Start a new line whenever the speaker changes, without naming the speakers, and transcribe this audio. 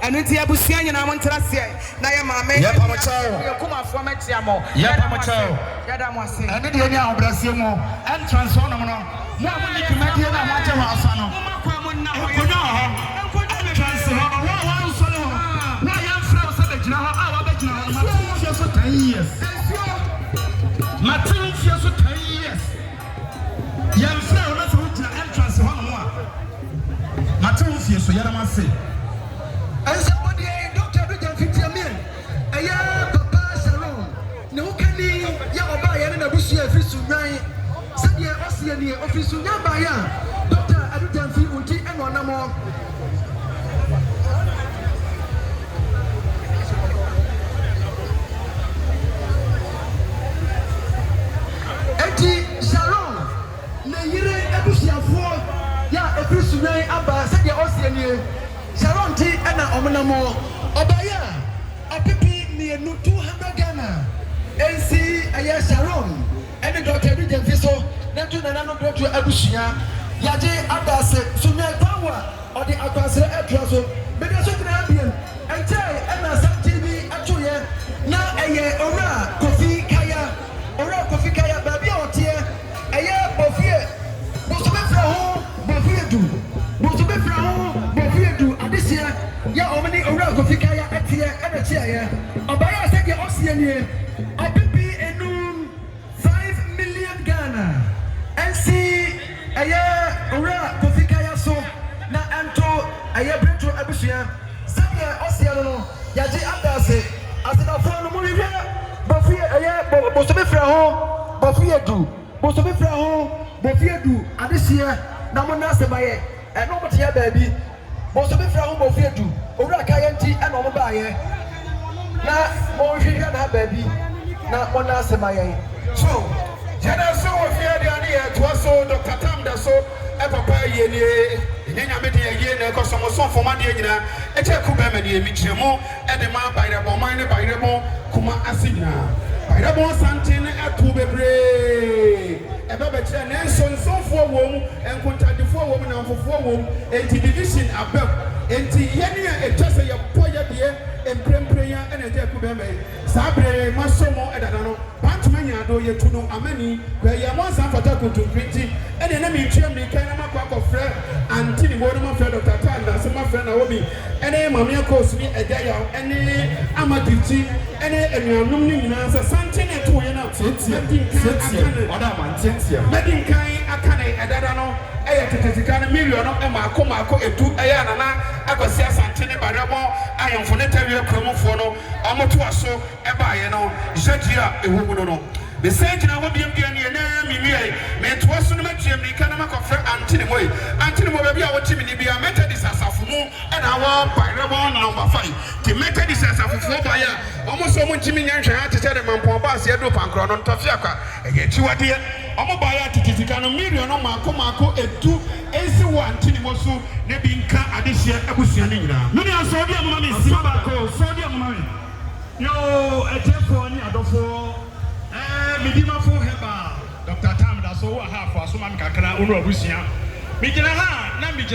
And it's a Busian and I want to say, Nayama, Kumawood, Yadamasi, and the Yama Brasimo, and Transformer.
So Yaramasi. And somebody, Dr. Richard 50 million. A year, Papa Salon. No can be Yabaya and a Bushia official night. Sadia Oceania official Yabaya. Dr. Adutan Fiuti and one more. Eti Salon. Nayire Abushia for. Ya official night Abba Sadia Oceania. Sharon T and Omanamo Obaya, a pipi near 200 Ghana. NC Aya Sharon, and the Dr. Vivian Fiso, Neptune and Anno Doctor Abushia, Yaje Abase, Sunya Power, or the Abase Atraso, but there's an ambient, and tell Anna Sam TV Atuya, now a year Ora, Kofi Kaya, Ora Kofi Kaya, Baby or Tia, a year of year, Bosomefra, Bofia do, Bosomefra, Bofia do. This year, ya omani ora kofika ya atia ana chia ya. Obaya said ya Oceania. Opipi enum 5 million Ghana. NC aya ora kofika ya so na anto aya Bretro Abusia. Said ya Oceania no. Yaji abase. Asina fo no mo wiya. Bofia aya bosomefra ho. Bofia do. Bosomefra ho. Bofia do. This year na mo na sebaye. E no mo tia baby. Most of the from Bofedu, Urakayanti and Omabaye. Now, more than baby. Now, one last Semaye. So, Daso of Yadania, to us, Dr. Tam Daso, and Papa Yene, then I met again, because some song for Madiana, a Jakubamani, Michemo, and the man by the Bomine by the Mo, Kuma Asina. By the Bon Santin at Tubebre. A Babachan and son for womb and contact the 4 women and for 4 womb, and the division above, and the Yania and just a Poya dear, and Prem prayer and a Jakubame. Sabre, Masomo, and I don't know, Pantmania,
ado ye tu no amani kwa ya mwansa fata kuntumpinti ene na mi twem ni kan na makwa kofre anti ni bodo ma fre Dr. Tanda se ma fre na obi ene mame akos ni eja ya ene amaditi ene enuanum ni nyina se sante ne to ye na tete
oda man tete
medin kan aka ne edada no eye tetetika na million no e maako etu eye anana akwasi asante ne barebo ayemfo ne tawie kromofo no omoto aso e baaye no jadira ewo mu no the same na wo biem dia ne na mimiye me to aso no matiem ni kana makofre antini mo be bia wo timi ni bia methodist asafo mu e na wo barebo number 5 ti methodist asafo fo baaye omo so mo ntimi nyanhwe ha te de mampo ba ase do pankro no ntofia akwa eye chiwade omo baaye tetetika no million no maako etu esi wo antini mo so ne bi nka adehia abusua ne nyina
no ni aso bi amama mi si bako so di amama mi yo etefo ni adofo midima fo heba Dr. Tam Daso wa ha fo asoma mi kakra onu abusua mi gina ha na mi gina